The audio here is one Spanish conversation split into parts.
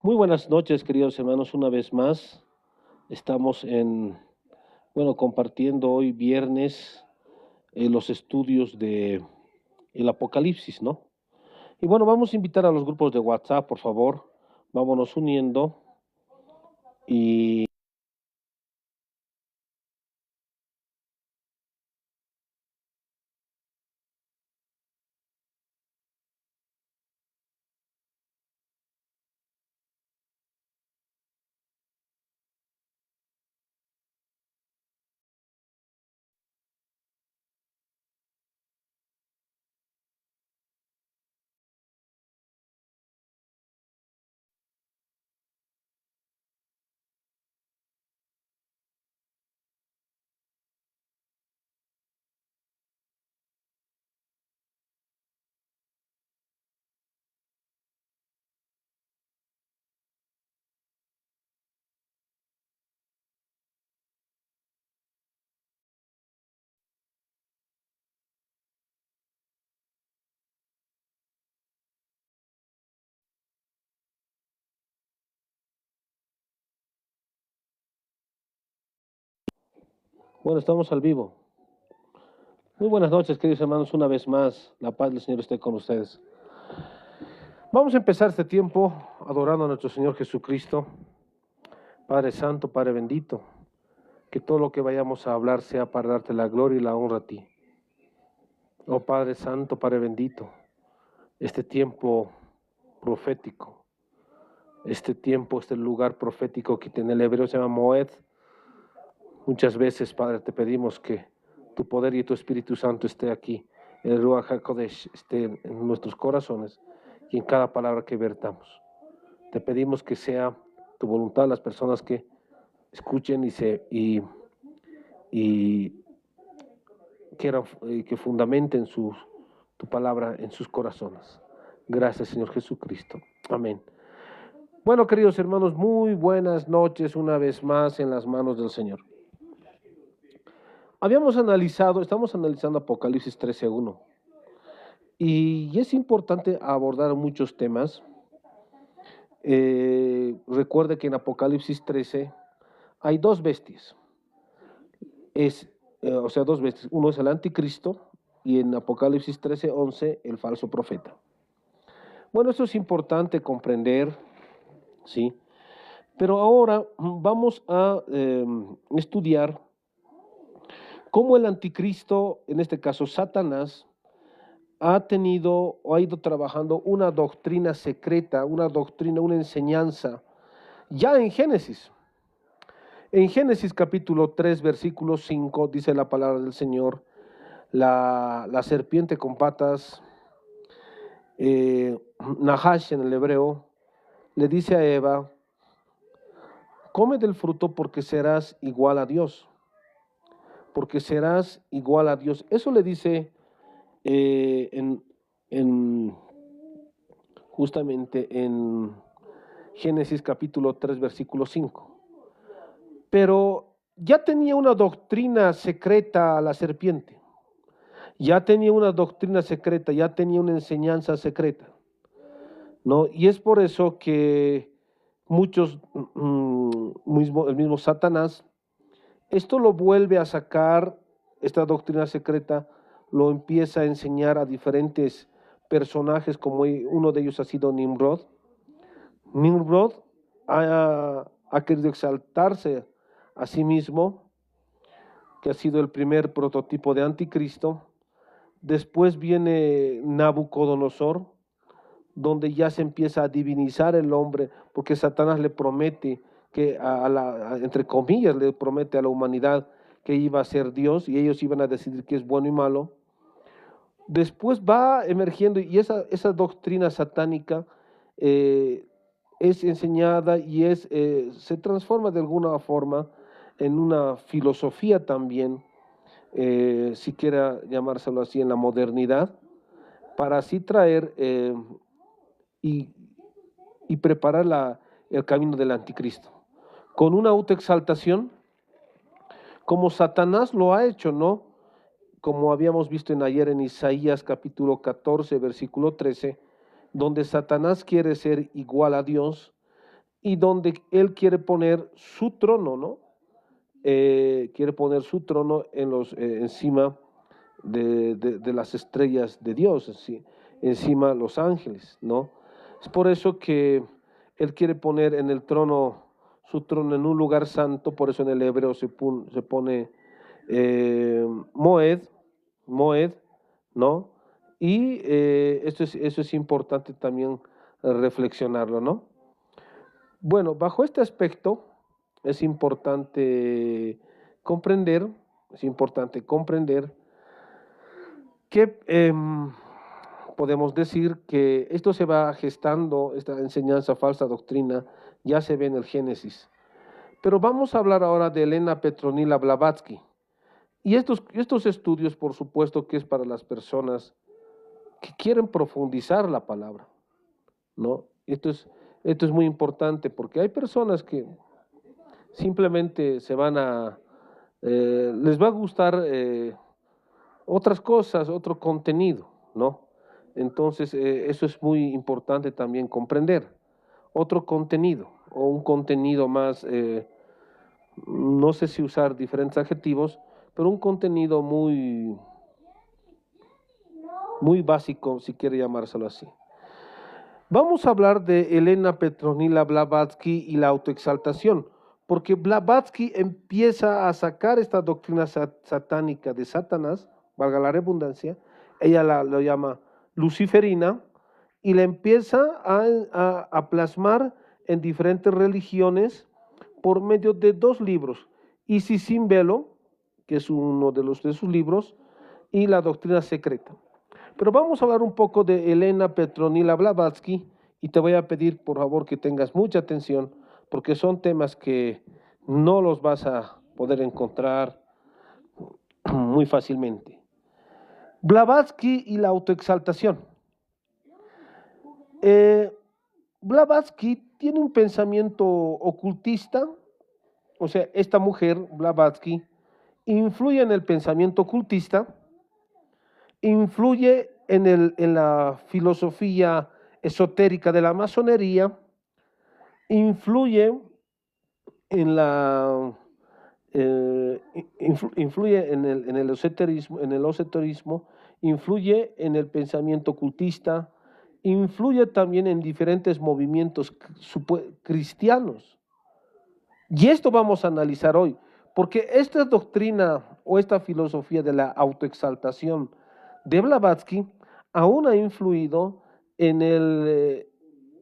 Muy buenas noches, queridos hermanos. Una vez más, estamos compartiendo hoy viernes los estudios de el Apocalipsis, ¿no? Y bueno, vamos a invitar a los grupos de WhatsApp, por favor. Vámonos uniendo y bueno, estamos al vivo. Muy buenas noches, queridos hermanos. Una vez más, la paz del Señor esté con ustedes. Vamos a empezar este tiempo adorando a nuestro Señor Jesucristo. Padre Santo, Padre bendito, que todo lo que vayamos a hablar sea para darte la gloria y la honra a ti. Oh Padre Santo, Padre bendito, este tiempo profético, este lugar profético que en el hebreo se llama Moed. Muchas veces, Padre, te pedimos que tu poder y tu Espíritu Santo esté aquí, el Ruach HaKodesh esté en nuestros corazones y en cada palabra que vertamos. Te pedimos que sea tu voluntad las personas que escuchen y que fundamenten tu palabra en sus corazones. Gracias, Señor Jesucristo. Amén. Bueno, queridos hermanos, muy buenas noches una vez más en las manos del Señor. Estamos analizando Apocalipsis 13:1 y es importante abordar muchos temas. Recuerde que en Apocalipsis 13 hay dos bestias. Dos bestias. Uno es el anticristo y en Apocalipsis 13:11 el falso profeta. Bueno, esto es importante comprender, ¿sí? Pero ahora vamos a estudiar cómo el anticristo, en este caso Satanás, ha ido trabajando una doctrina secreta, una enseñanza, ya en Génesis. En Génesis capítulo 3, versículo 5, dice la palabra del Señor, la serpiente con patas, Nahash en el hebreo, le dice a Eva: come del fruto porque serás igual a Dios. Porque serás igual a Dios. Eso le dice justamente en Génesis capítulo 3, versículo 5. Pero ya tenía una doctrina secreta la serpiente. Ya tenía una doctrina secreta, ya tenía una enseñanza secreta, ¿no? Y es por eso que el mismo Satanás, esto lo vuelve a sacar, esta doctrina secreta, lo empieza a enseñar a diferentes personajes, como uno de ellos ha sido Nimrod. Nimrod ha querido exaltarse a sí mismo, que ha sido el primer prototipo de anticristo. Después viene Nabucodonosor, donde ya se empieza a divinizar el hombre, porque Satanás le promete que, entre comillas, le promete a la humanidad que iba a ser Dios y ellos iban a decidir qué es bueno y malo. Después va emergiendo y esa doctrina satánica es enseñada y se transforma de alguna forma en una filosofía también, si quiera llamárselo así, en la modernidad, para así traer y preparar el camino del anticristo, con una autoexaltación, como Satanás lo ha hecho, ¿no? Como habíamos visto ayer en Isaías capítulo 14, versículo 13, donde Satanás quiere ser igual a Dios, y donde él quiere poner su trono, ¿no? Quiere poner su trono encima de las estrellas de Dios, encima de los ángeles, ¿no? Es por eso que él quiere poner en el trono, su trono en un lugar santo, por eso en el hebreo se pone Moed, Moed, ¿no? Y eso es importante también reflexionarlo, ¿no? Bueno, bajo este aspecto es importante comprender, es importante comprender que podemos decir que esto se va gestando, esta enseñanza, falsa doctrina, ya se ve en el Génesis. Pero vamos a hablar ahora de Elena Petronila Blavatsky. Y estos estudios, por supuesto, que es para las personas que quieren profundizar la palabra, ¿no? Esto es muy importante porque hay personas que simplemente les va a gustar otras cosas, otro contenido, ¿no? Entonces, eso es muy importante también comprender. Otro contenido, o un contenido más, no sé si usar diferentes adjetivos, pero un contenido muy básico, si quiere llamárselo así. Vamos a hablar de Elena Petronila Blavatsky y la autoexaltación, porque Blavatsky empieza a sacar esta doctrina satánica de Satanás, valga la redundancia, ella lo llama luciferina, y la empieza a plasmar en diferentes religiones por medio de dos libros, Isis sin velo, que es uno de sus libros, y la doctrina secreta. Pero vamos a hablar un poco de Elena Petronila Blavatsky y te voy a pedir por favor que tengas mucha atención porque son temas que no los vas a poder encontrar muy fácilmente. Blavatsky y la autoexaltación. Blavatsky tiene un pensamiento ocultista, o sea, esta mujer, Blavatsky, influye en el pensamiento ocultista, influye en la filosofía esotérica de la masonería, influye en influye en el esoterismo, influye en el pensamiento ocultista, influye también en diferentes movimientos cristianos. Y esto vamos a analizar hoy, porque esta doctrina o esta filosofía de la autoexaltación de Blavatsky aún ha influido en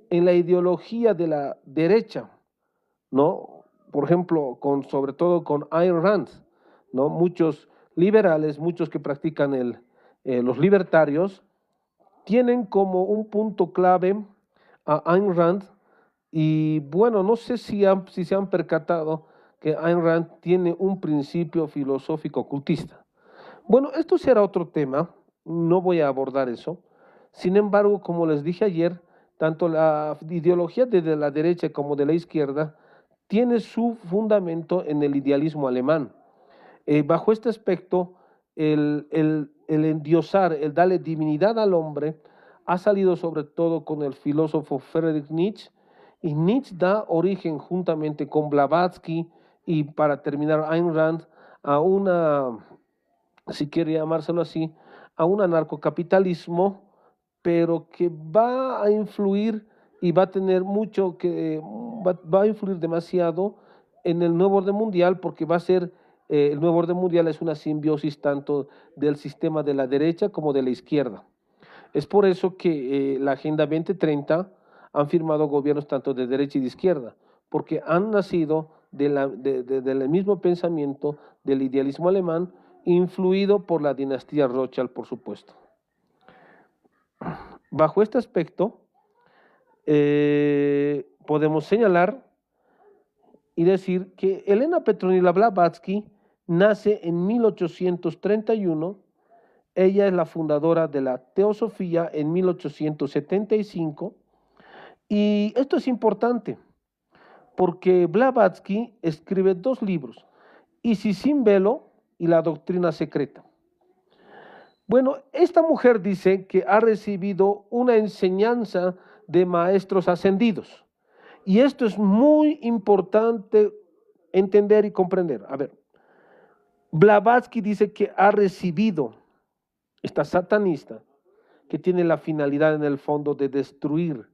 la ideología de la derecha, ¿no? Por ejemplo, sobre todo con Ayn Rand, ¿no? Muchos liberales, muchos que practican los libertarios, tienen como un punto clave a Ayn Rand, y bueno, no sé si se han percatado que Ayn Rand tiene un principio filosófico ocultista. Bueno, esto será otro tema, no voy a abordar eso. Sin embargo, como les dije ayer, tanto la ideología de la derecha como de la izquierda tiene su fundamento en el idealismo alemán. Bajo este aspecto, el endiosar, el darle divinidad al hombre, ha salido sobre todo con el filósofo Friedrich Nietzsche, y Nietzsche da origen juntamente con Blavatsky y para terminar Ayn Rand a si quiere llamárselo así, a un anarcocapitalismo, pero que va a influir y va a tener va a influir demasiado en el nuevo orden mundial, porque va a ser, el nuevo orden mundial es una simbiosis tanto del sistema de la derecha como de la izquierda. Es por eso que la Agenda 2030 han firmado gobiernos tanto de derecha y de izquierda, porque han nacido del mismo pensamiento del idealismo alemán, influido por la dinastía Rothschild, por supuesto. Bajo este aspecto, podemos señalar y decir que Elena Petronila Blavatsky nace en 1831, ella es la fundadora de la Teosofía en 1875, y esto es importante porque Blavatsky escribe dos libros, Isis sin velo y la doctrina secreta. Bueno, esta mujer dice que ha recibido una enseñanza de maestros ascendidos, Y esto es muy importante entender y comprender. A ver, Blavatsky dice que ha recibido, esta satanista, que tiene la finalidad en el fondo de destruir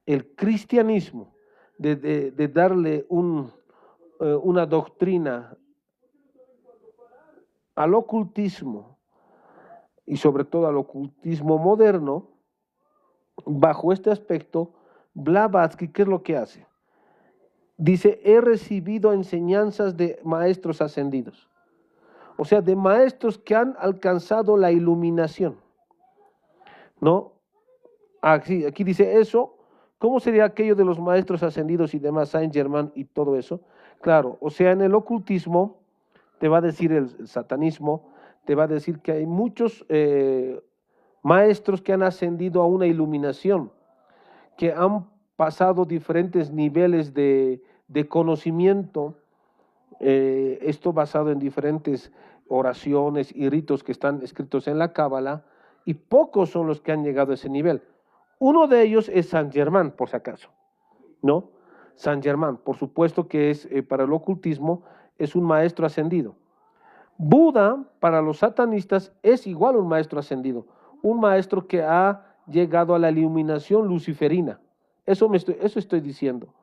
el cristianismo, de darle una doctrina al ocultismo y sobre todo al ocultismo moderno. Bajo este aspecto, Blavatsky, ¿qué es lo que hace? Dice, he recibido enseñanzas de maestros ascendidos, o sea, de maestros que han alcanzado la iluminación, ¿no? Aquí dice eso. ¿Cómo sería aquello de los maestros ascendidos y demás, Saint Germain y todo eso? Claro, o sea, en el ocultismo, te va a decir el satanismo, te va a decir que hay muchos maestros que han ascendido a una iluminación, que han pasado diferentes niveles de conocimiento, esto basado en diferentes oraciones y ritos que están escritos en la Cábala, y pocos son los que han llegado a ese nivel. Uno de ellos es Saint Germain, por si acaso, ¿no? Saint Germain, por supuesto que es para el ocultismo, es un maestro ascendido. Buda, para los satanistas, es igual un maestro ascendido, un maestro que ha llegado a la iluminación luciferina. Eso estoy diciendo.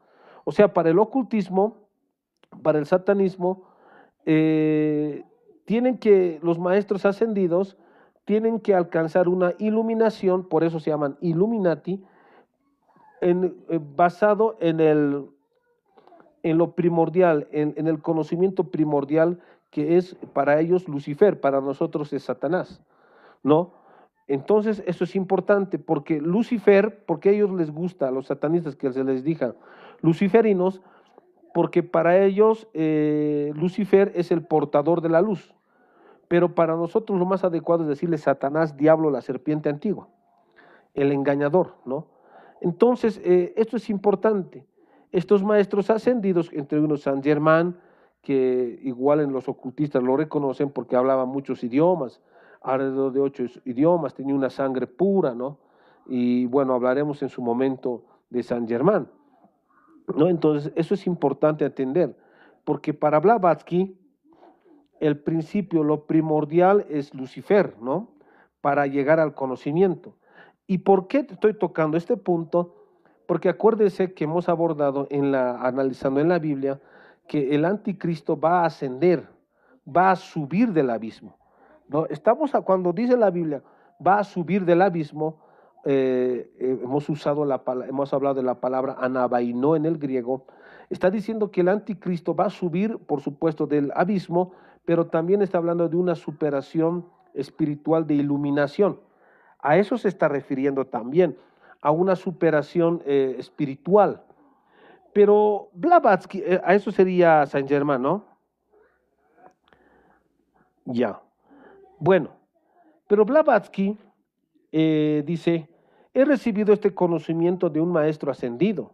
O sea, para el ocultismo, para el satanismo, los maestros ascendidos tienen que alcanzar una iluminación, por eso se llaman Illuminati, basado en lo primordial, en el conocimiento primordial que es para ellos Lucifer, para nosotros es Satanás, ¿no? Entonces eso es importante porque Lucifer, porque a ellos les gusta, a los satanistas que se les diga luciferinos, porque para ellos Lucifer es el portador de la luz, pero para nosotros lo más adecuado es decirle Satanás, diablo, la serpiente antigua, el engañador, ¿no? Entonces, esto es importante. Estos maestros ascendidos, entre unos Saint Germain, que igual en los ocultistas lo reconocen porque hablaba muchos idiomas, alrededor de 8 idiomas, tenía una sangre pura, ¿no? Y bueno, hablaremos en su momento de Saint Germain, ¿no? Entonces, eso es importante entender, porque para Blavatsky, el principio, lo primordial es Lucifer, ¿no? Para llegar al conocimiento. ¿Y por qué estoy tocando este punto? Porque acuérdese que hemos abordado analizando en la Biblia, que el anticristo va a ascender, va a subir del abismo, ¿no? Cuando dice la Biblia, va a subir del abismo, hemos hablado de la palabra anabaino en el griego, está diciendo que el anticristo va a subir, por supuesto, del abismo, pero también está hablando de una superación espiritual de iluminación. A eso se está refiriendo también, a una superación espiritual. Pero Blavatsky, a eso sería Saint Germain, ¿no? Ya. Bueno, pero Blavatsky dice, he recibido este conocimiento de un maestro ascendido.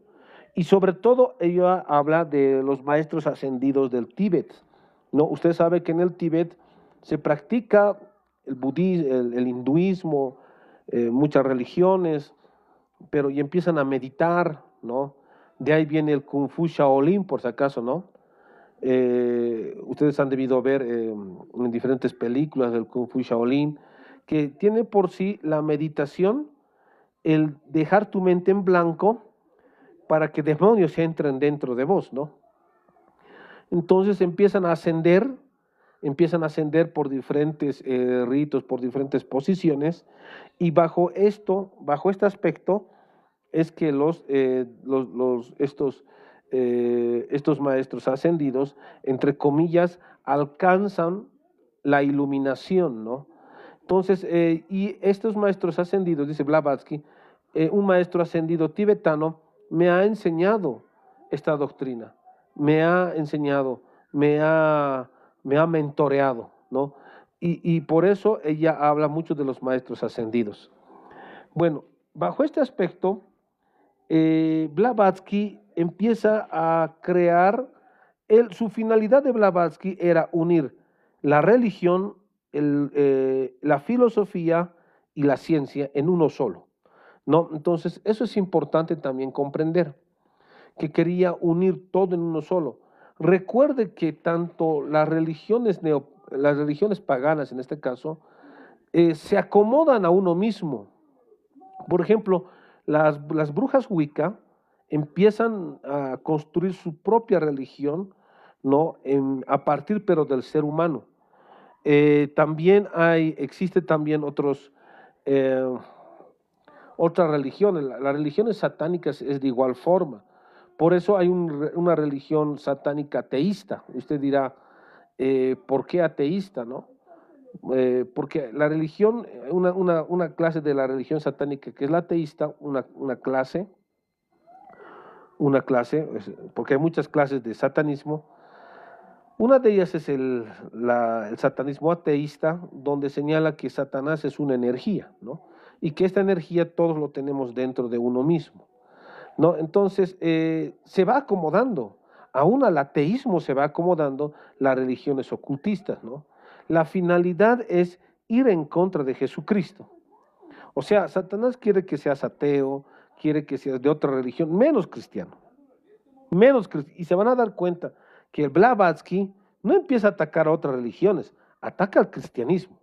Y sobre todo ella habla de los maestros ascendidos del Tíbet, ¿no? Usted sabe que en el Tíbet se practica el budismo, el hinduismo, muchas religiones, pero y empiezan a meditar, ¿no? De ahí viene el Kung Fu Shaolin, por si acaso, ¿no? Ustedes han debido ver en diferentes películas del Kung Fu Shaolin, que tiene por sí la meditación, el dejar tu mente en blanco para que demonios entren dentro de vos, ¿no? Entonces empiezan a ascender por diferentes ritos, por diferentes posiciones, y bajo este aspecto, es que estos maestros ascendidos, entre comillas, alcanzan la iluminación, ¿no? Entonces, y estos maestros ascendidos, dice Blavatsky, un maestro ascendido tibetano me ha enseñado esta doctrina, me ha enseñado, me ha mentoreado, ¿no? Y por eso ella habla mucho de los maestros ascendidos. Bueno, bajo este aspecto, Blavatsky empieza a crear, su finalidad de Blavatsky era unir la religión, la filosofía y la ciencia en uno solo, ¿no? Entonces, eso es importante también comprender, que quería unir todo en uno solo. Recuerde que tanto las religiones paganas en este caso, se acomodan a uno mismo. Por ejemplo, las brujas Wicca empiezan a construir su propia religión, ¿no? A partir pero del ser humano. También existe también eh, otras religiones. Las religiones satánicas es de igual forma. Por eso hay una religión satánica ateísta. Usted dirá, ¿por qué ateísta, no? Porque la religión, una clase de la religión satánica que es la ateísta, porque hay muchas clases de satanismo. Una de ellas es el satanismo ateísta, donde señala que Satanás es una energía, ¿no? Y que esta energía todos lo tenemos dentro de uno mismo, ¿no? Entonces, se va acomodando, aún al ateísmo se va acomodando las religiones ocultistas, ¿no? La finalidad es ir en contra de Jesucristo. O sea, Satanás quiere que seas ateo, quiere que seas de otra religión, menos cristiano. Y se van a dar cuenta que el Blavatsky no empieza a atacar a otras religiones, ataca al cristianismo,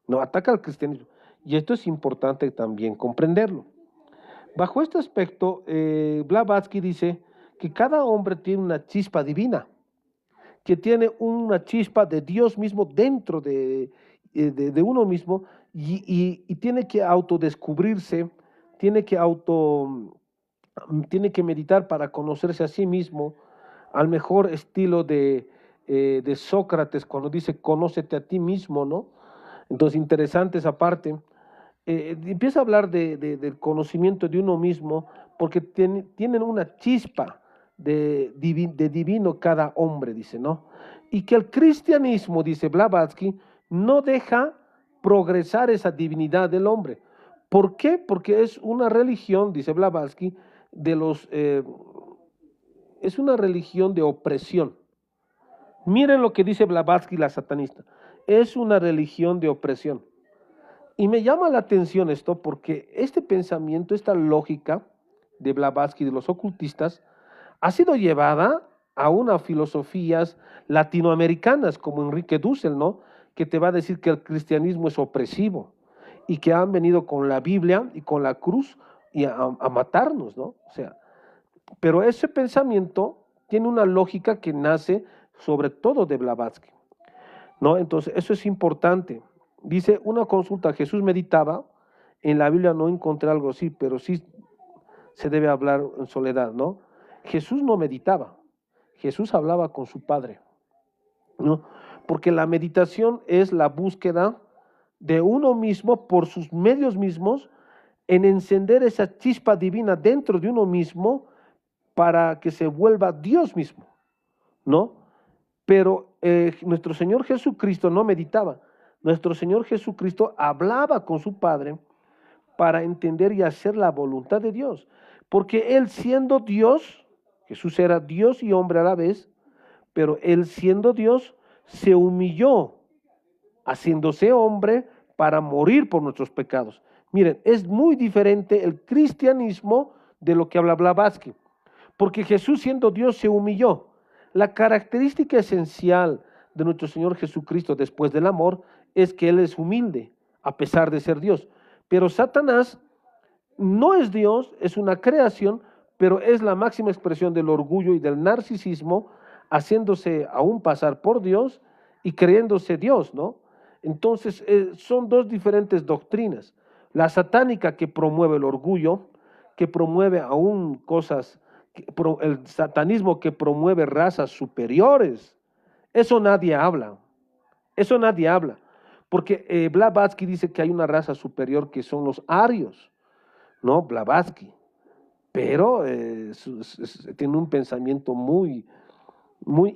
no ataca al cristianismo. Y esto es importante también comprenderlo. Bajo este aspecto, Blavatsky dice que cada hombre tiene una chispa divina, que tiene una chispa de Dios mismo dentro de uno mismo y tiene que autodescubrirse, tiene que tiene que meditar para conocerse a sí mismo, al mejor estilo de Sócrates cuando dice conócete a ti mismo, ¿no? Entonces, interesante esa parte. Empieza a hablar del conocimiento de uno mismo porque tienen una chispa de divino cada hombre, dice, ¿no? Y que el cristianismo, dice Blavatsky, no deja progresar esa divinidad del hombre. ¿Por qué? Porque es una religión, dice Blavatsky, es una religión de opresión. Miren lo que dice Blavatsky, la satanista. Es una religión de opresión. Y me llama la atención esto porque este pensamiento, esta lógica de Blavatsky, de los ocultistas, ha sido llevada a unas filosofías latinoamericanas como Enrique Dussel, ¿no? Que te va a decir que el cristianismo es opresivo y que han venido con la Biblia y con la cruz y a matarnos, ¿no? O sea, pero ese pensamiento tiene una lógica que nace sobre todo de Blavatsky, ¿no? Entonces, eso es importante. Dice, una consulta, Jesús meditaba, en la Biblia no encontré algo así, pero sí se debe hablar en soledad, ¿no? Jesús no meditaba, Jesús hablaba con su Padre, ¿no? Porque la meditación es la búsqueda de uno mismo por sus medios mismos en encender esa chispa divina dentro de uno mismo para que se vuelva Dios mismo, ¿no? Pero nuestro Señor Jesucristo no meditaba, nuestro Señor Jesucristo hablaba con su Padre para entender y hacer la voluntad de Dios, porque Él siendo Dios, Jesús era Dios y hombre a la vez, pero Él siendo Dios se humilló, haciéndose hombre para morir por nuestros pecados. Miren, es muy diferente el cristianismo de lo que habla Blavatsky, porque Jesús siendo Dios se humilló. La característica esencial de nuestro Señor Jesucristo después del amor es que Él es humilde, a pesar de ser Dios. Pero Satanás no es Dios, es una creación, pero es la máxima expresión del orgullo y del narcisismo, haciéndose aún pasar por Dios y creyéndose Dios, ¿no? Entonces, son dos diferentes doctrinas. La satánica que promueve el orgullo, que promueve aún cosas, el satanismo que promueve razas superiores, eso nadie habla, eso nadie habla, porque Blavatsky dice que hay una raza superior que son los arios, ¿no? Blavatsky, pero tiene un pensamiento muy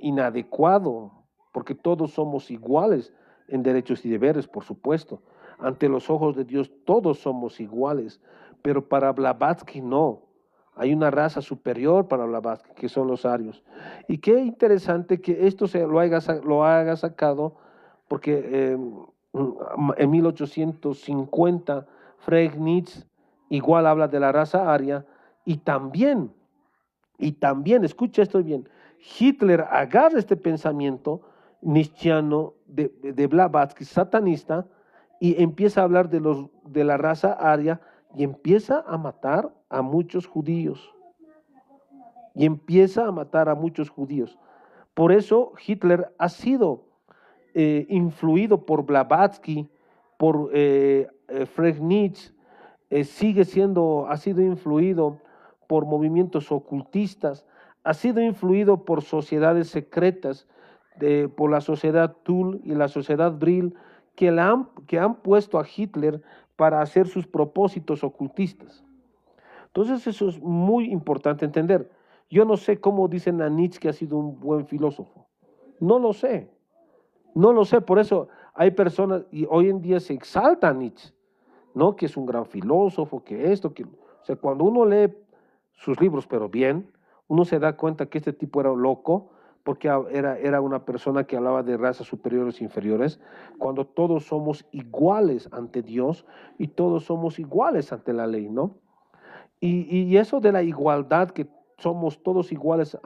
inadecuado, porque todos somos iguales en derechos y deberes, por supuesto. Ante los ojos de Dios todos somos iguales, pero para Blavatsky no. Hay una raza superior para Blavatsky, que son los arios. Y qué interesante que esto lo haya sacado, porque en 1850 Friedrich Nietzsche igual habla de la raza aria, y también Y también, escucha esto bien, Hitler agarra este pensamiento nietzscheano de Blavatsky, satanista, y empieza a hablar de la raza aria y empieza a matar a muchos judíos. Y empieza a matar a muchos judíos. Por eso Hitler ha sido influido por Blavatsky, por Friedrich Nietzsche, ha sido influido por movimientos ocultistas, ha sido influido por sociedades secretas, por la sociedad Thule y la sociedad Brill, que han puesto a Hitler para hacer sus propósitos ocultistas. Entonces eso es muy importante entender. Yo no sé cómo dicen a Nietzsche que ha sido un buen filósofo. No lo sé. No lo sé, por eso hay personas, y hoy en día se exalta a Nietzsche, ¿no? Que es un gran filósofo, que esto, que... O sea, cuando uno lee sus libros, pero bien, uno se da cuenta que este tipo era loco, porque era una persona que hablaba de razas superiores e inferiores, cuando todos somos iguales ante Dios y todos somos iguales ante la ley, ¿no? Y eso de la igualdad, que somos todos iguales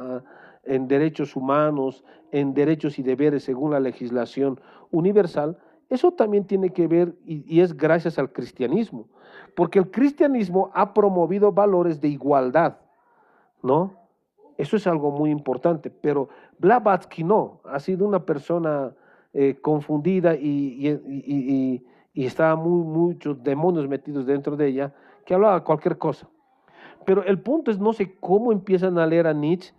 en derechos humanos, en derechos y deberes según la legislación universal, eso también tiene que ver y es gracias al cristianismo, porque el cristianismo ha promovido valores de igualdad, ¿no? Eso es algo muy importante, pero Blavatsky no, ha sido una persona confundida y estaba muchos demonios metidos dentro de ella, que hablaba cualquier cosa. Pero el punto es, no sé cómo empiezan a leer a Nietzsche.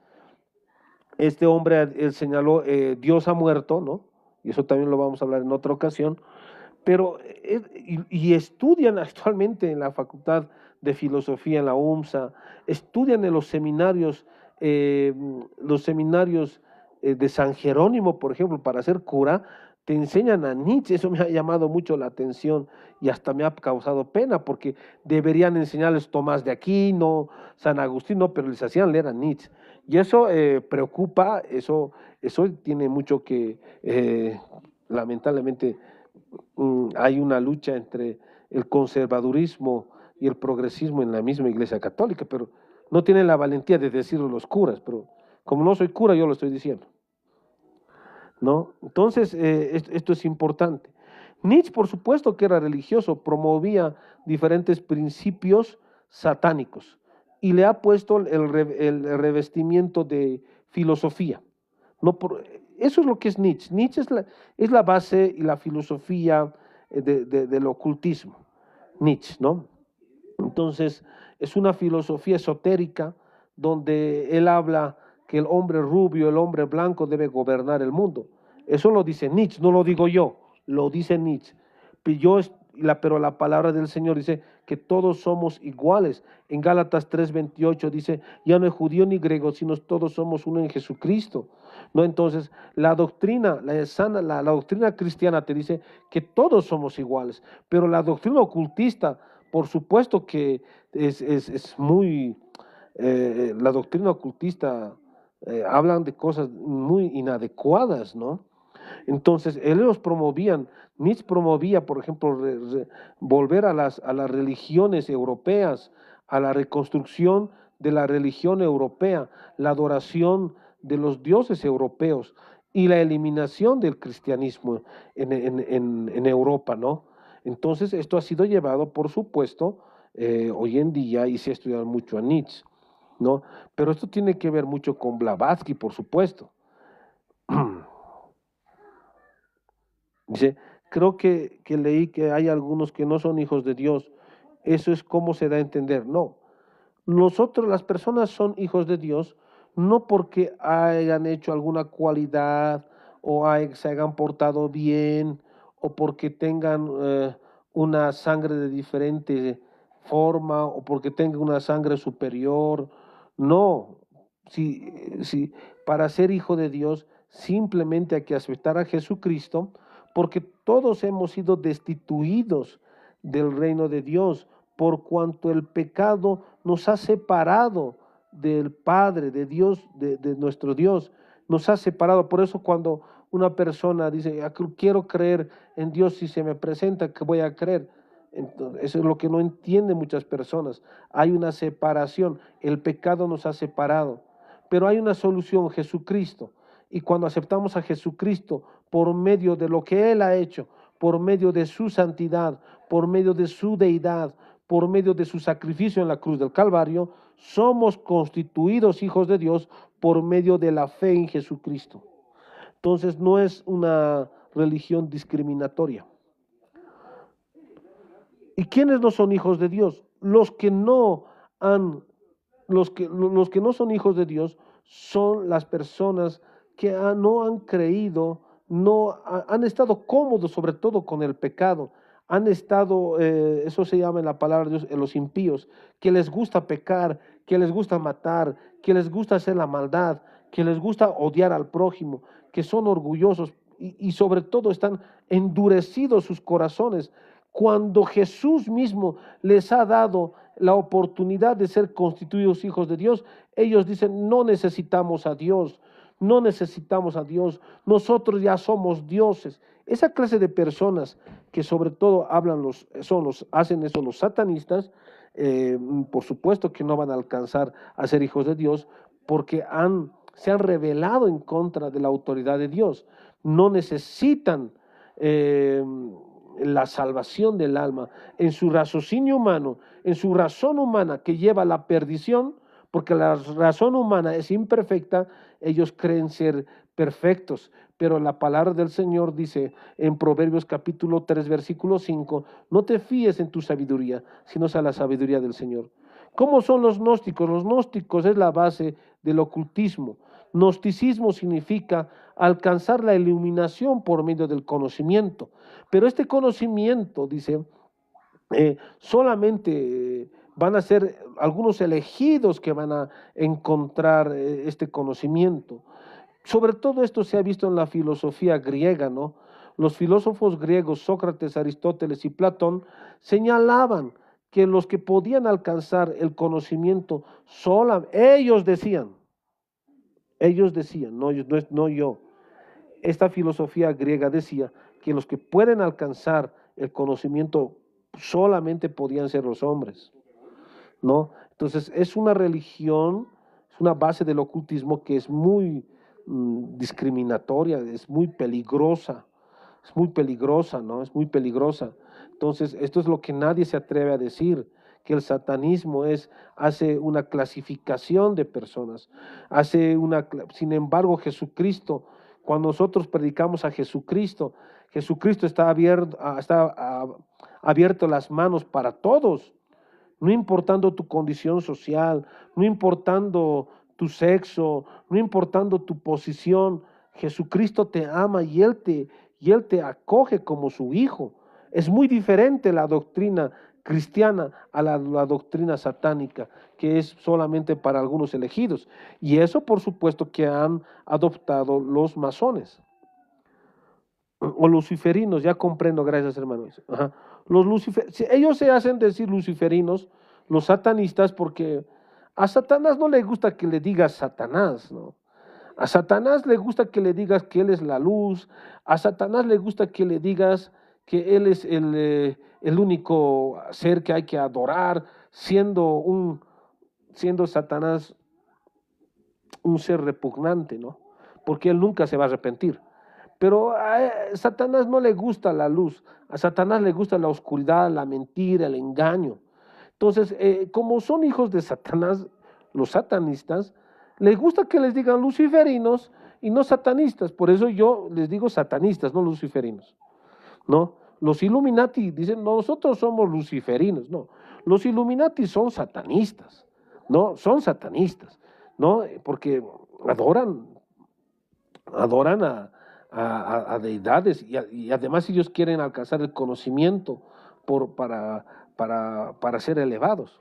Este hombre él señaló, Dios ha muerto, ¿no? Y eso también lo vamos a hablar en otra ocasión. Pero, y estudian actualmente en la Facultad de Filosofía, en la UMSA, estudian en los seminarios de San Jerónimo, por ejemplo, para ser cura, te enseñan a Nietzsche. Eso me ha llamado mucho la atención y hasta me ha causado pena, porque deberían enseñarles Tomás de Aquino, San Agustín, no, pero les hacían leer a Nietzsche. Y eso preocupa, eso tiene mucho que, lamentablemente, hay una lucha entre el conservadurismo y el progresismo en la misma Iglesia Católica, pero no tienen la valentía de decirlo los curas, pero como no soy cura, yo lo estoy diciendo, ¿no? Entonces, esto es importante. Nietzsche, por supuesto que era religioso, promovía diferentes principios satánicos y le ha puesto el revestimiento de filosofía. No por, eso es lo que es Nietzsche. Nietzsche es la base y la filosofía del ocultismo. Nietzsche, ¿no? Entonces, es una filosofía esotérica donde él habla que el hombre rubio, el hombre blanco debe gobernar el mundo. Eso lo dice Nietzsche, no lo digo yo, lo dice Nietzsche. Pero la palabra del Señor dice que todos somos iguales. En Gálatas 3:28 dice, ya no es judío ni griego, sino todos somos uno en Jesucristo. ¿No? Entonces, la doctrina, la doctrina cristiana te dice que todos somos iguales, pero la doctrina ocultista, por supuesto que es muy, la doctrina ocultista hablan de cosas muy inadecuadas, ¿no? Entonces, ellos promovían, Nietzsche promovía, por ejemplo, volver a las religiones europeas, a la reconstrucción de la religión europea, la adoración de los dioses europeos y la eliminación del cristianismo en Europa, ¿no? Entonces, esto ha sido llevado, por supuesto, hoy en día, y se ha estudiado mucho a Nietzsche, ¿no? Pero esto tiene que ver mucho con Blavatsky, por supuesto. Dice, creo que leí que hay algunos que no son hijos de Dios. Eso es como se da a entender. No, nosotros, las personas son hijos de Dios, no porque hayan hecho alguna cualidad o se hayan portado bien o porque tengan una sangre de diferente forma o porque tengan una sangre superior. No, si para ser hijo de Dios simplemente hay que aceptar a Jesucristo, porque todos hemos sido destituidos del reino de Dios, por cuanto el pecado nos ha separado del Padre, de Dios, de nuestro Dios, nos ha separado. Por eso cuando una persona dice, quiero creer en Dios, si se me presenta, que voy a creer, Entonces, eso es lo que no entienden muchas personas. Hay una separación, el pecado nos ha separado, pero hay una solución, Jesucristo. Y cuando aceptamos a Jesucristo por medio de lo que Él ha hecho, por medio de su santidad, por medio de su deidad, por medio de su sacrificio en la cruz del Calvario, somos constituidos hijos de Dios por medio de la fe en Jesucristo. Entonces no es una religión discriminatoria. ¿Y quiénes no son hijos de Dios? Los que no son hijos de Dios son las personas que no han creído, han estado cómodos sobre todo con el pecado, han estado, eso se llama en la palabra de Dios, en los impíos, que les gusta pecar, que les gusta matar, que les gusta hacer la maldad, que les gusta odiar al prójimo, que son orgullosos y sobre todo están endurecidos sus corazones. Cuando Jesús mismo les ha dado la oportunidad de ser constituidos hijos de Dios, ellos dicen, no necesitamos a Dios, no necesitamos a Dios, nosotros ya somos dioses. Esa clase de personas que sobre todo hacen eso los satanistas, por supuesto que no van a alcanzar a ser hijos de Dios porque se han rebelado en contra de la autoridad de Dios. No necesitan la salvación del alma en su raciocinio humano, en su razón humana que lleva a la perdición, porque la razón humana es imperfecta, ellos creen ser perfectos, pero la palabra del Señor dice en Proverbios capítulo 3, versículo 5, no te fíes en tu sabiduría, sino a la sabiduría del Señor. ¿Cómo son los gnósticos? Los gnósticos es la base del ocultismo. Gnosticismo significa alcanzar la iluminación por medio del conocimiento, pero este conocimiento, dice, solamente van a ser algunos elegidos que van a encontrar este conocimiento. Sobre todo esto se ha visto en la filosofía griega, ¿no? Los filósofos griegos, Sócrates, Aristóteles y Platón, señalaban que los que podían alcanzar el conocimiento ellos decían, no yo. Esta filosofía griega decía que los que pueden alcanzar el conocimiento solamente podían ser los hombres, ¿no? Entonces es una religión, es una base del ocultismo que es muy discriminatoria, es muy peligrosa, ¿no? Es muy peligrosa. Entonces esto es lo que nadie se atreve a decir, que el satanismo hace una clasificación de personas, sin embargo Jesucristo, cuando nosotros predicamos a Jesucristo, Jesucristo está abierto las manos para todos, no importando tu condición social, no importando tu sexo, no importando tu posición, Jesucristo te ama y Él te acoge como su hijo. Es muy diferente la doctrina cristiana a la doctrina satánica, que es solamente para algunos elegidos. Y eso, por supuesto, que han adoptado los masones o luciferinos, ya comprendo, gracias hermanos. Ajá. Ellos se hacen decir luciferinos, los satanistas, porque a Satanás no le gusta que le digas Satanás, ¿no? A Satanás le gusta que le digas que Él es la luz, a Satanás le gusta que le digas que Él es el único ser que hay que adorar, siendo Satanás un ser repugnante, ¿no? Porque Él nunca se va a arrepentir. Pero a Satanás no le gusta la luz, a Satanás le gusta la oscuridad, la mentira, el engaño. Entonces, como son hijos de Satanás, los satanistas, les gusta que les digan luciferinos y no satanistas. Por eso yo les digo satanistas, no luciferinos, ¿no? Los Illuminati dicen, no, nosotros somos luciferinos. No, los Illuminati son satanistas, ¿no? Son satanistas, ¿no? Porque adoran a deidades y además ellos quieren alcanzar el conocimiento para ser elevados.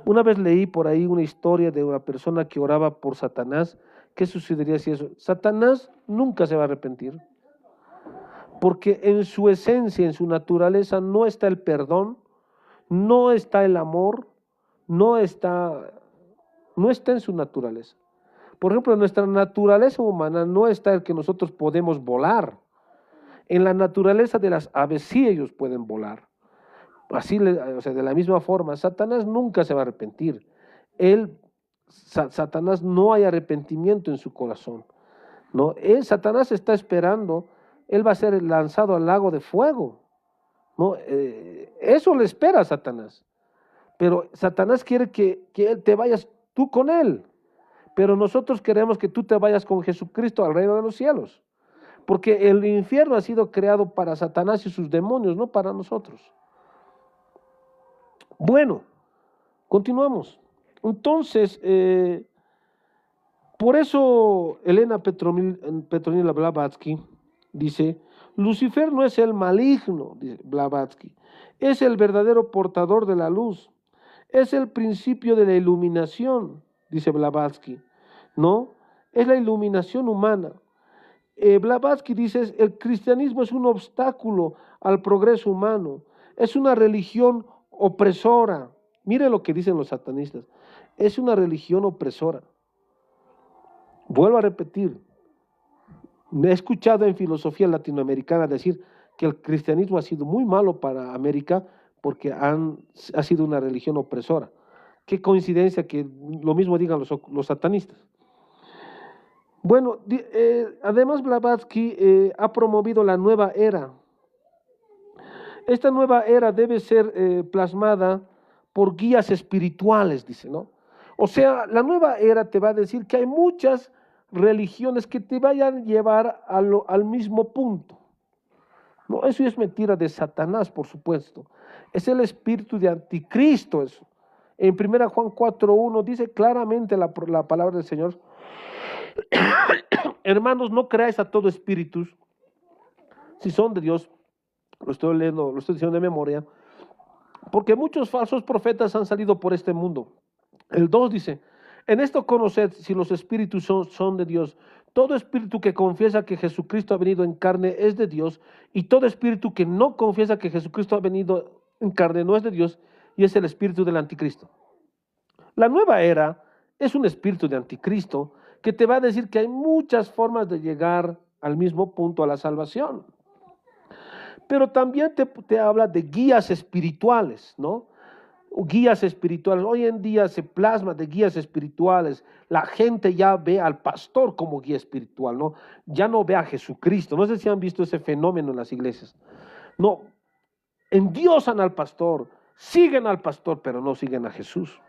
Una vez leí por ahí una historia de una persona que oraba por Satanás. ¿Qué sucedería si eso? Satanás nunca se va a arrepentir, porque en su esencia, en su naturaleza, no está el perdón, no está el amor, no está en su naturaleza. Por ejemplo, en nuestra naturaleza humana no está el que nosotros podemos volar. En la naturaleza de las aves sí ellos pueden volar, Así, o sea, de la misma forma, Satanás nunca se va a arrepentir. Satanás no hay arrepentimiento en su corazón, ¿no? Satanás está esperando, él va a ser lanzado al lago de fuego, ¿no? Eso le espera a Satanás. Pero Satanás quiere que te vayas tú con él. Pero nosotros queremos que tú te vayas con Jesucristo al reino de los cielos. Porque el infierno ha sido creado para Satanás y sus demonios, no para nosotros. Bueno, continuamos. Entonces, por eso Elena Petronila Blavatsky dice, Lucifer no es el maligno, dice Blavatsky, es el verdadero portador de la luz, es el principio de la iluminación, dice Blavatsky, ¿no? Es la iluminación humana. Blavatsky dice, el cristianismo es un obstáculo al progreso humano, es una religión opresora. Mire lo que dicen los satanistas, es una religión opresora. Vuelvo a repetir, me he escuchado en filosofía latinoamericana decir que el cristianismo ha sido muy malo para América porque ha sido una religión opresora. Qué coincidencia que lo mismo digan los satanistas. Bueno, además Blavatsky ha promovido la nueva era. Esta nueva era debe ser plasmada por guías espirituales, dice, ¿no? O sea, la nueva era te va a decir que hay muchas religiones que te vayan a llevar al mismo punto. No, eso es mentira de Satanás, por supuesto. Es el espíritu de anticristo eso. En 1 Juan 4:1 dice claramente la palabra del Señor. Hermanos, no creáis a todo espíritu, si son de Dios, lo estoy leyendo, lo estoy diciendo de memoria, porque muchos falsos profetas han salido por este mundo. El 2 dice, en esto conoced si los espíritus son de Dios. Todo espíritu que confiesa que Jesucristo ha venido en carne es de Dios, y todo espíritu que no confiesa que Jesucristo ha venido en carne no es de Dios, y es el espíritu del anticristo. La nueva era es un espíritu de anticristo que te va a decir que hay muchas formas de llegar al mismo punto, a la salvación. Pero también te habla de guías espirituales, ¿no? Guías espirituales. Hoy en día se plasma de guías espirituales. La gente ya ve al pastor como guía espiritual, ¿no? Ya no ve a Jesucristo. No sé si han visto ese fenómeno en las iglesias. No, endiosan al pastor, siguen al pastor, pero no siguen a Jesús.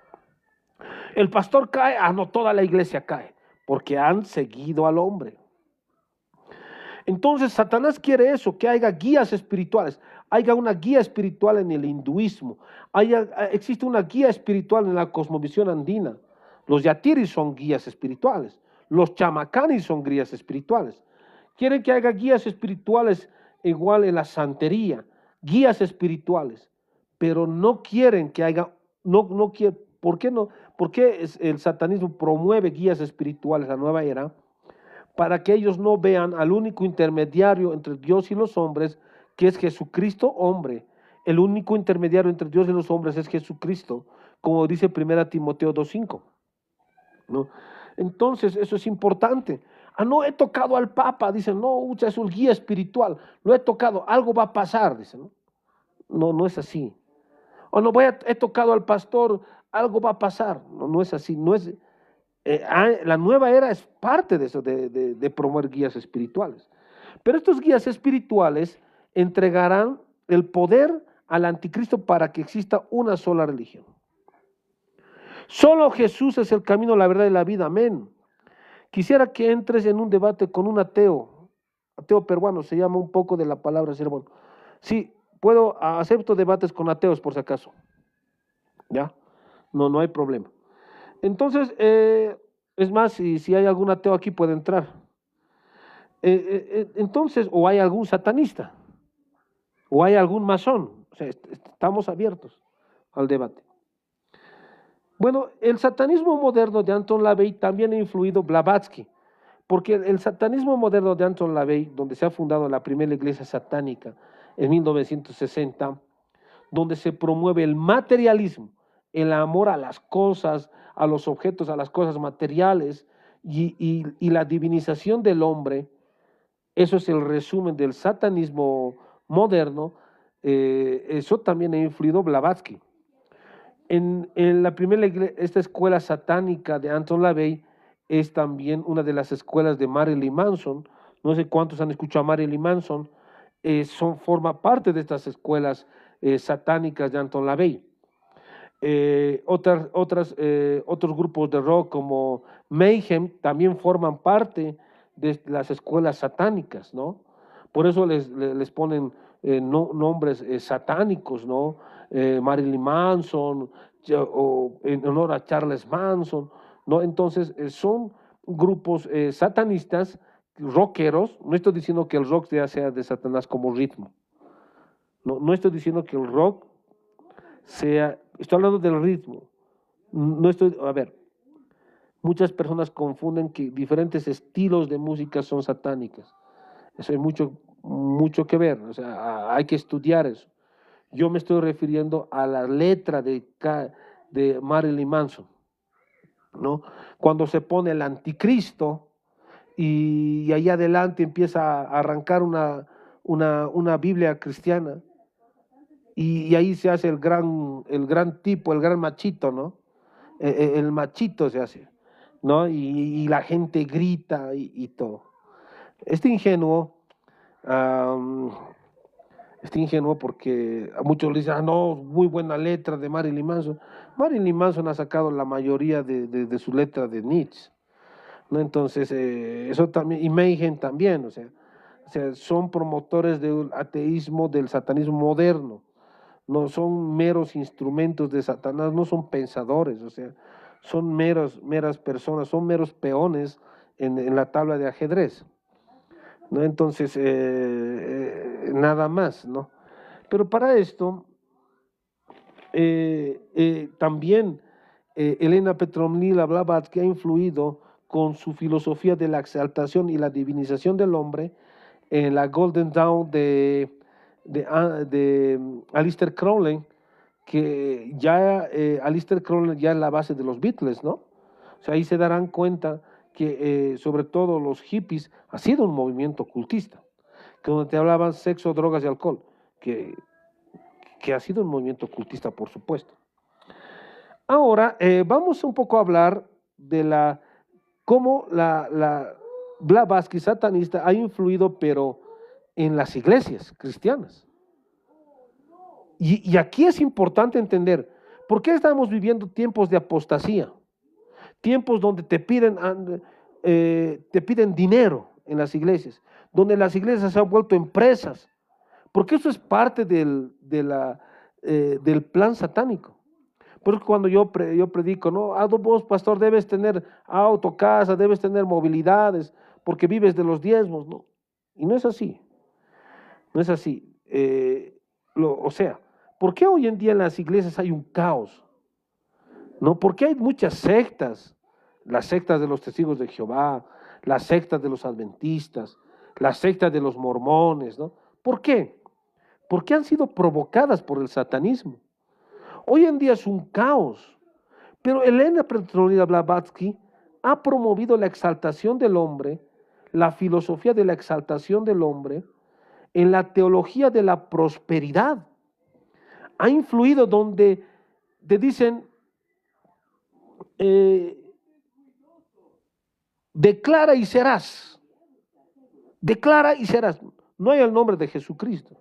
El pastor cae, no, toda la iglesia cae, porque han seguido al hombre. Entonces Satanás quiere eso, que haya guías espirituales, haya una guía espiritual en el hinduismo, existe una guía espiritual en la cosmovisión andina. Los yatiris son guías espirituales, los chamacanis son guías espirituales. Quieren que haya guías espirituales igual en la santería, guías espirituales, pero no quieren que haya, no quieren, ¿por qué no? ¿Por qué el satanismo promueve guías espirituales, la nueva era? Para que ellos no vean al único intermediario entre Dios y los hombres, que es Jesucristo hombre. El único intermediario entre Dios y los hombres es Jesucristo, como dice 1 Timoteo 2:5, ¿no? Entonces, eso es importante. No he tocado al Papa, dicen, no, es un guía espiritual, lo he tocado, algo va a pasar, dicen, ¿no? No, no es así. O no, he tocado al pastor, algo va a pasar. No, no es así, no es... la nueva era es parte de eso, de promover guías espirituales. Pero estos guías espirituales entregarán el poder al anticristo para que exista una sola religión. Solo Jesús es el camino, la verdad y la vida. Amén. Quisiera que entres en un debate con un ateo peruano, se llama un poco de la palabra sermón. Sí, acepto debates con ateos por si acaso. ¿Ya? No hay problema. Entonces, es más, si hay algún ateo aquí puede entrar. Entonces, o hay algún satanista, o hay algún masón. O sea, estamos abiertos al debate. Bueno, el satanismo moderno de Anton LaVey también ha influido Blavatsky, porque el satanismo moderno de Anton LaVey, donde se ha fundado la primera iglesia satánica en 1960, donde se promueve el materialismo, el amor a las cosas, a los objetos, a las cosas materiales y la divinización del hombre. Eso es el resumen del satanismo moderno. Eso también ha influido Blavatsky. En la primera esta escuela satánica de Anton LaVey es también una de las escuelas de Marilyn Manson. No sé cuántos han escuchado a Marilyn Manson. Forma parte de estas escuelas satánicas de Anton LaVey. Otros grupos de rock como Mayhem también forman parte de las escuelas satánicas, ¿no? Por eso les ponen nombres satánicos, ¿no? Marilyn Manson, o en honor a Charles Manson, ¿no? Entonces son grupos satanistas, rockeros. No estoy diciendo que el rock sea de Satanás como ritmo, no estoy diciendo que el rock estoy hablando del ritmo. A ver, muchas personas confunden que diferentes estilos de música son satánicas. Eso hay mucho que ver, o sea, hay que estudiar eso. Yo me estoy refiriendo a la letra de Marilyn Manson, ¿no? Cuando se pone el anticristo y ahí adelante empieza a arrancar una Biblia cristiana, y ahí se hace el gran tipo, el gran machito, ¿no? El machito se hace, ¿no? Y la gente grita y todo. Este ingenuo porque a muchos le dicen, no, muy buena letra de Marilyn Manson. Marilyn Manson ha sacado la mayoría de su letra de Nietzsche, ¿no? Entonces, eso también, y Mayhem también, o sea, son promotores del ateísmo, del satanismo moderno. No son meros instrumentos de Satanás, no son pensadores, o sea, son meras personas, son meros peones en la tabla de ajedrez, ¿no? Entonces, nada más, ¿no? Pero para esto, también Elena Petronila Blavatsky ha influido con su filosofía de la exaltación y la divinización del hombre en la Golden Dawn de Aleister Crowley, que ya Aleister Crowley ya es la base de los Beatles, ¿no? O sea, ahí se darán cuenta que sobre todo los hippies ha sido un movimiento ocultista, que donde te hablaban sexo, drogas y alcohol, que ha sido un movimiento ocultista, por supuesto. Ahora, vamos un poco a hablar de cómo la Blavatsky satanista ha influido, pero en las iglesias cristianas. Y aquí es importante entender, ¿por qué estamos viviendo tiempos de apostasía? Tiempos donde te piden dinero en las iglesias, donde las iglesias se han vuelto empresas, porque eso es parte del plan satánico. Porque cuando yo predico, ¿no? Vos, pastor, debes tener auto, casa, debes tener movilidades, porque vives de los diezmos, ¿no? Y no es así. No es así. O sea, ¿por qué hoy en día en las iglesias hay un caos? ¿No? Porque hay muchas sectas, las sectas de los testigos de Jehová, las sectas de los adventistas, las sectas de los mormones, ¿no? ¿Por qué? Porque han sido provocadas por el satanismo. Hoy en día es un caos, pero Elena Petronila Blavatsky ha promovido la exaltación del hombre, la filosofía de la exaltación del hombre, en la teología de la prosperidad. Ha influido donde te dicen, declara y serás. Declara y serás. No hay el nombre de Jesucristo.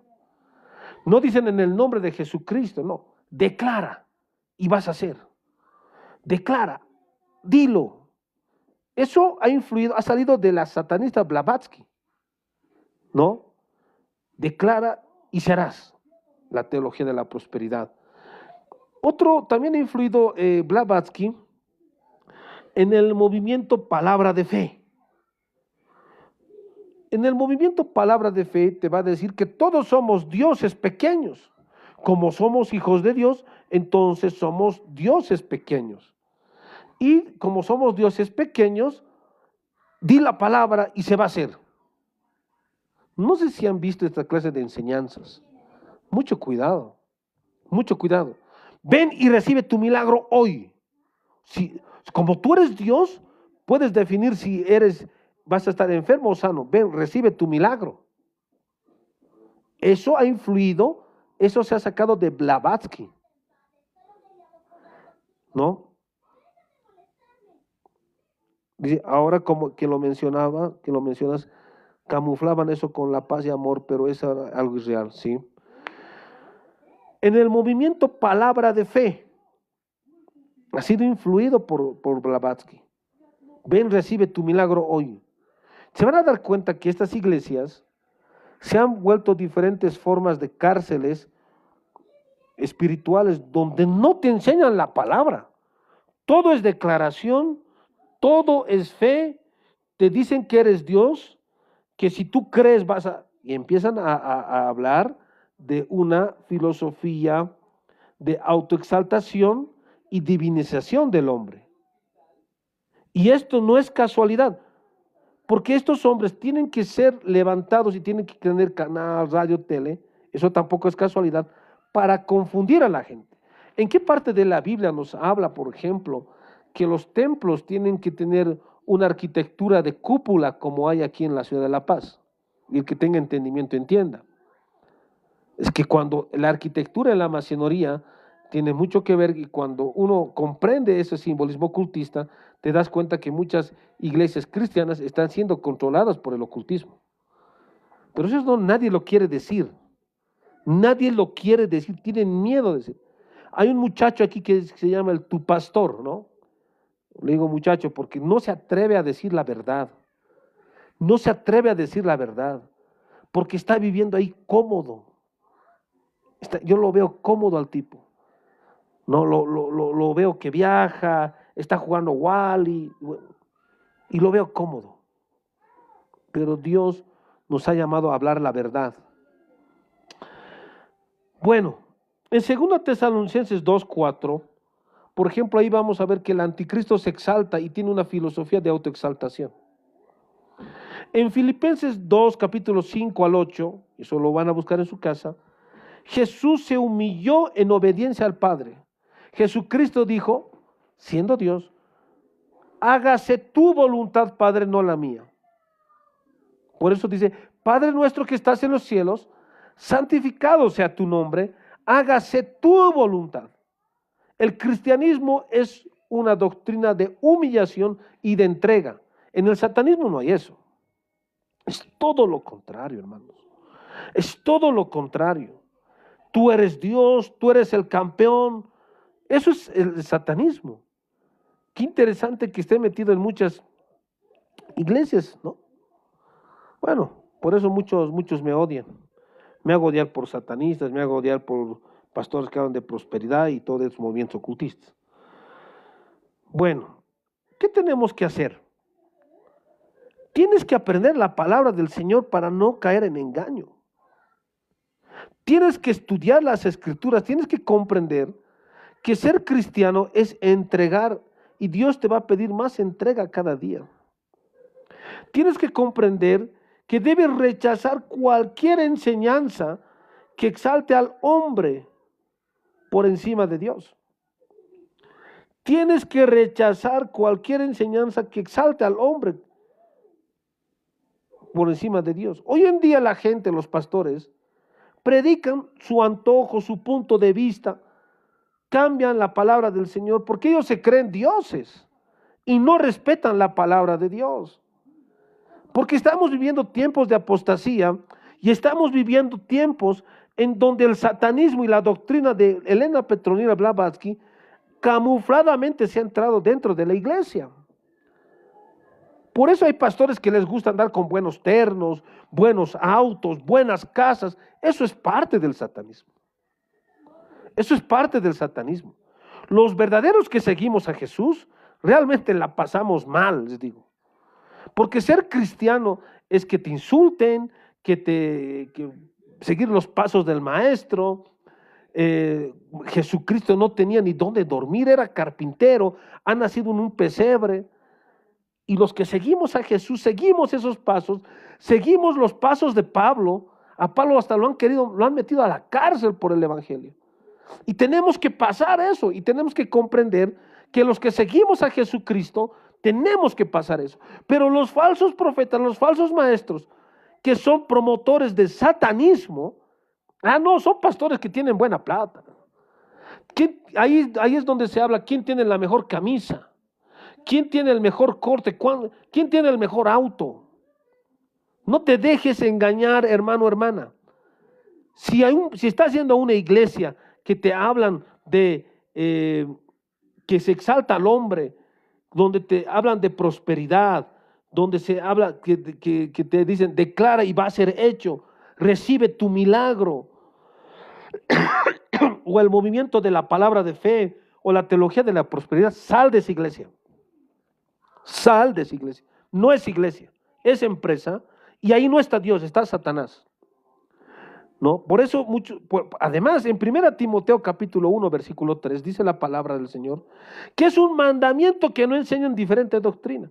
No dicen en el nombre de Jesucristo, no. Declara y vas a hacer. Declara, dilo. Eso ha influido, ha salido de la satanista Blavatsky, ¿no? Declara y serás. La teología de la prosperidad. También ha influido Blavatsky en el movimiento Palabra de Fe. En el movimiento Palabra de Fe te va a decir que todos somos dioses pequeños. Como somos hijos de Dios, entonces somos dioses pequeños. Y como somos dioses pequeños, di la palabra y se va a hacer. No sé si han visto esta clase de enseñanzas. Mucho cuidado, mucho cuidado. Ven y recibe tu milagro hoy. Como tú eres Dios, puedes definir si vas a estar enfermo o sano. Ven, recibe tu milagro. Eso ha influido Eso se ha sacado de Blavatsky, ¿no? Dice, ahora como que lo mencionas, camuflaban eso con la paz y amor, pero eso era algo irreal, ¿sí? En el movimiento Palabra de Fe, ha sido influido por Blavatsky. Ven, recibe tu milagro hoy. Se van a dar cuenta que estas iglesias se han vuelto diferentes formas de cárceles espirituales donde no te enseñan la palabra. Todo es declaración, todo es fe, te dicen que eres Dios, que si tú crees vas a... Y empiezan a hablar de una filosofía de autoexaltación y divinización del hombre. Y esto no es casualidad, porque estos hombres tienen que ser levantados y tienen que tener canal, radio, tele, eso tampoco es casualidad, para confundir a la gente. ¿En qué parte de la Biblia nos habla, por ejemplo, que los templos tienen que tener una arquitectura de cúpula como hay aquí en la ciudad de La Paz? Y el que tenga entendimiento entienda. Es que cuando la arquitectura en la masonería tiene mucho que ver, y cuando uno comprende ese simbolismo ocultista, te das cuenta que muchas iglesias cristianas están siendo controladas por el ocultismo. Pero eso no, nadie lo quiere decir. Nadie lo quiere decir, tienen miedo de decir. Hay un muchacho aquí que se llama el tu pastor, ¿no? Le digo muchacho porque no se atreve a decir la verdad. No se atreve a decir la verdad, porque está viviendo ahí cómodo. Yo lo veo cómodo al tipo. No, lo veo que viaja, está jugando Wally, y lo veo cómodo. Pero Dios nos ha llamado a hablar la verdad. Bueno, en 2 Tesalonicenses 2:4, por ejemplo, ahí vamos a ver que el anticristo se exalta y tiene una filosofía de autoexaltación. En Filipenses 2, capítulos 5 al 8, eso lo van a buscar en su casa, Jesús se humilló en obediencia al Padre. Jesucristo dijo, siendo Dios, hágase tu voluntad, Padre, no la mía. Por eso dice, Padre nuestro que estás en los cielos, santificado sea tu nombre, hágase tu voluntad. El cristianismo es una doctrina de humillación y de entrega. En el satanismo no hay eso. Es todo lo contrario, hermanos. Es todo lo contrario. Tú eres Dios, tú eres el campeón. Eso es el satanismo. Qué interesante que esté metido en muchas iglesias, ¿no? Bueno, por eso muchos me odian. Me hago odiar por satanistas, me hago odiar por pastores que hablan de prosperidad y todos esos movimientos ocultistas. Bueno, ¿qué tenemos que hacer? Tienes que aprender la palabra del Señor para no caer en engaño. Tienes que estudiar las escrituras, tienes que comprender que ser cristiano es entregar y Dios te va a pedir más entrega cada día. Tienes que comprender que debes rechazar cualquier enseñanza que exalte al hombre por encima de Dios. Tienes que rechazar cualquier enseñanza que exalte al hombre por encima de Dios. Hoy en día la gente, los pastores, predican su antojo, su punto de vista, cambian la palabra del Señor porque ellos se creen dioses y no respetan la palabra de Dios. Porque estamos viviendo tiempos de apostasía y estamos viviendo tiempos en donde el satanismo y la doctrina de Elena Petronila Blavatsky camufladamente se ha entrado dentro de la iglesia. Por eso hay pastores que les gusta andar con buenos ternos, buenos autos, buenas casas. Eso es parte del satanismo. Eso es parte del satanismo. Los verdaderos que seguimos a Jesús realmente la pasamos mal, les digo. Porque ser cristiano es que te insulten, que seguir los pasos del maestro. Jesucristo no tenía ni dónde dormir, era carpintero, ha nacido en un pesebre. Y los que seguimos a Jesús, seguimos esos pasos, seguimos los pasos de Pablo. A Pablo hasta lo han metido a la cárcel por el evangelio. Y tenemos que pasar eso y tenemos que comprender que los que seguimos a Jesucristo tenemos que pasar eso. Pero los falsos profetas, los falsos maestros, que son promotores de satanismo, Ah, no, son pastores que tienen buena plata. Ahí es donde se habla quién tiene la mejor camisa, quién tiene el mejor corte, quién tiene el mejor auto. No te dejes engañar, hermano, hermana. Si estás yendo a una iglesia que te hablan de que se exalta al hombre, donde te hablan de prosperidad, donde se habla que te dicen declara y va a ser hecho, recibe tu milagro, o el movimiento de la palabra de fe, o la teología de la prosperidad, sal de esa iglesia. Sal de esa iglesia. No es iglesia, es empresa, y ahí no está Dios, está Satanás. ¿No? Por eso, además, en 1 Timoteo capítulo 1, versículo 3, dice la palabra del Señor, que es un mandamiento que no enseñan diferente doctrina.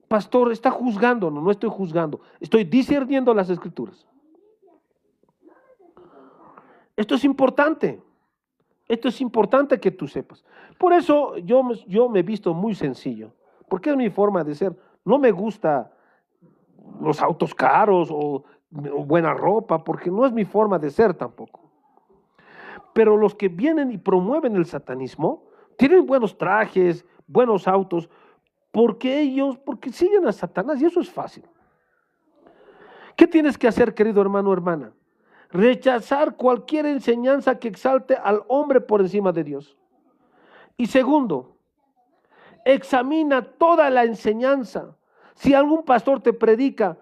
Pastor, está juzgando, no estoy juzgando, estoy discerniendo las escrituras. Esto es importante que tú sepas. Por eso yo me he visto muy sencillo, porque es mi forma de ser. No me gusta los autos caros o buena ropa, porque no es mi forma de ser tampoco. Pero los que vienen y promueven el satanismo tienen buenos trajes, buenos autos, porque siguen a Satanás, y eso es fácil. ¿Qué tienes que hacer, querido hermano o hermana? Rechazar cualquier enseñanza que exalte al hombre por encima de Dios. Y segundo, examina toda la enseñanza. Si algún pastor te predica,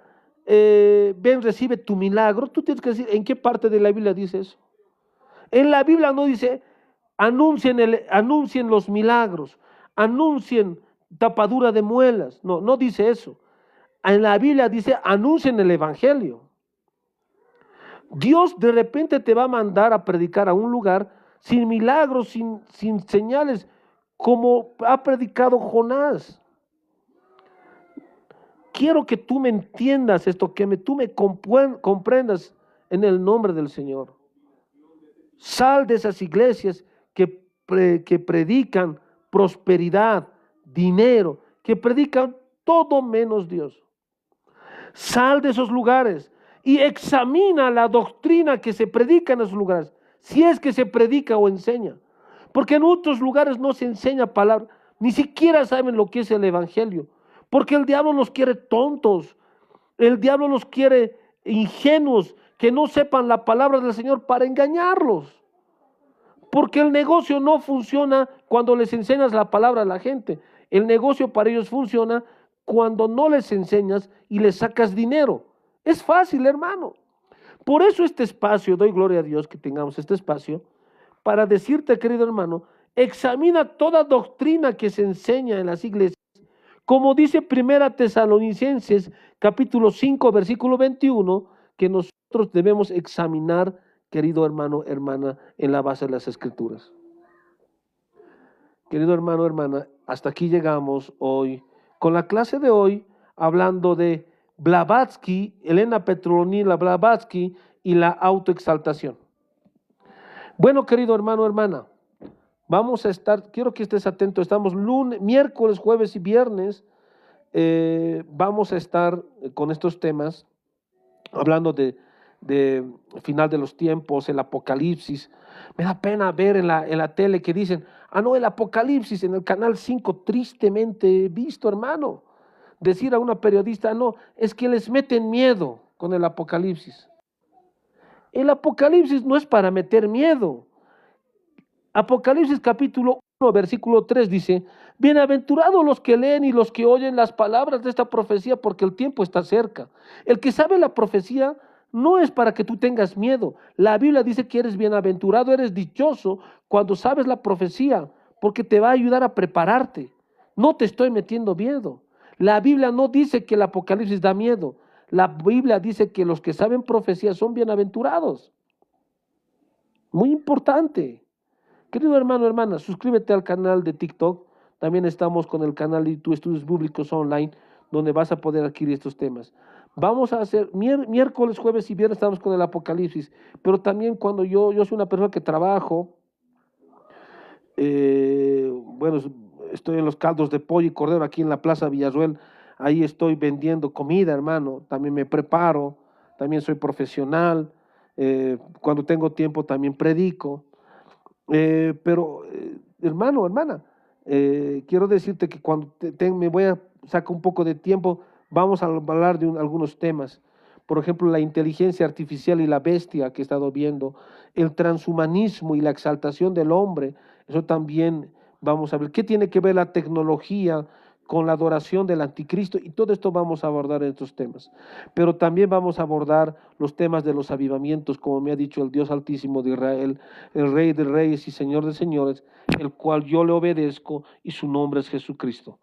ven, recibe tu milagro, tú tienes que decir, ¿en qué parte de la Biblia dice eso? En la Biblia no dice, anuncien los milagros, anuncien tapadura de muelas. No, no dice eso. En la Biblia dice, anuncien el evangelio. Dios de repente te va a mandar a predicar a un lugar sin milagros, sin señales, como ha predicado Jonás. Quiero que tú me entiendas esto, tú me comprendas en el nombre del Señor. Sal de esas iglesias que predican prosperidad, dinero, que predican todo menos Dios. Sal de esos lugares y examina la doctrina que se predica en esos lugares, si es que se predica o enseña. Porque en otros lugares no se enseña palabra, ni siquiera saben lo que es el evangelio. Porque el diablo los quiere tontos, el diablo los quiere ingenuos, que no sepan la palabra del Señor para engañarlos. Porque el negocio no funciona cuando les enseñas la palabra a la gente. El negocio para ellos funciona cuando no les enseñas y les sacas dinero. Es fácil, hermano. Por eso este espacio, doy gloria a Dios que tengamos este espacio, para decirte, querido hermano, examina toda doctrina que se enseña en las iglesias, como dice 1 Tesalonicenses capítulo 5, versículo 21, que nosotros debemos examinar, querido hermano, hermana, en la base de las escrituras. Querido hermano, hermana, hasta aquí llegamos hoy, con la clase de hoy, hablando de Blavatsky, Elena Petronila Blavatsky y la autoexaltación. Bueno, querido hermano, hermana, vamos a estar, quiero que estés atento, estamos miércoles, jueves y viernes, vamos a estar con estos temas, hablando de final de los tiempos, el apocalipsis. Me da pena ver en la tele que dicen, no, el apocalipsis en el canal 5, tristemente visto, hermano. Decir a una periodista, no, es que les meten miedo con el apocalipsis. El apocalipsis no es para meter miedo. Apocalipsis capítulo 1, versículo 3 dice, bienaventurados los que leen y los que oyen las palabras de esta profecía, porque el tiempo está cerca. El que sabe la profecía no es para que tú tengas miedo. La Biblia dice que eres bienaventurado, eres dichoso cuando sabes la profecía, porque te va a ayudar a prepararte. No te estoy metiendo miedo. La Biblia no dice que el apocalipsis da miedo. La Biblia dice que los que saben profecía son bienaventurados. Muy importante. Querido hermano, hermana, suscríbete al canal de TikTok. También estamos con el canal de YouTube Estudios Bíblicos Online, donde vas a poder adquirir estos temas. Vamos a hacer miércoles, jueves y viernes estamos con el Apocalipsis, pero también cuando yo soy una persona que trabajo, bueno, estoy en los caldos de pollo y cordero aquí en la Plaza Villarruel, ahí estoy vendiendo comida, hermano, también me preparo, también soy profesional, cuando tengo tiempo también predico. Pero, hermano, hermana, quiero decirte que cuando me voy a sacar un poco de tiempo, vamos a hablar de algunos temas. Por ejemplo, la inteligencia artificial y la bestia que he estado viendo, el transhumanismo y la exaltación del hombre, eso también vamos a ver. ¿Qué tiene que ver la tecnología con la adoración del anticristo? Y todo esto vamos a abordar en estos temas. Pero también vamos a abordar los temas de los avivamientos, como me ha dicho el Dios Altísimo de Israel, el Rey de Reyes y Señor de Señores, el cual yo le obedezco y su nombre es Jesucristo.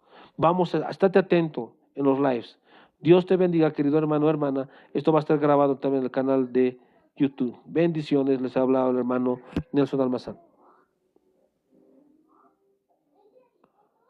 Estate atento en los lives. Dios te bendiga, querido hermano, hermana. Esto va a estar grabado también en el canal de YouTube. Bendiciones, les ha hablado el hermano Nelson Almazán.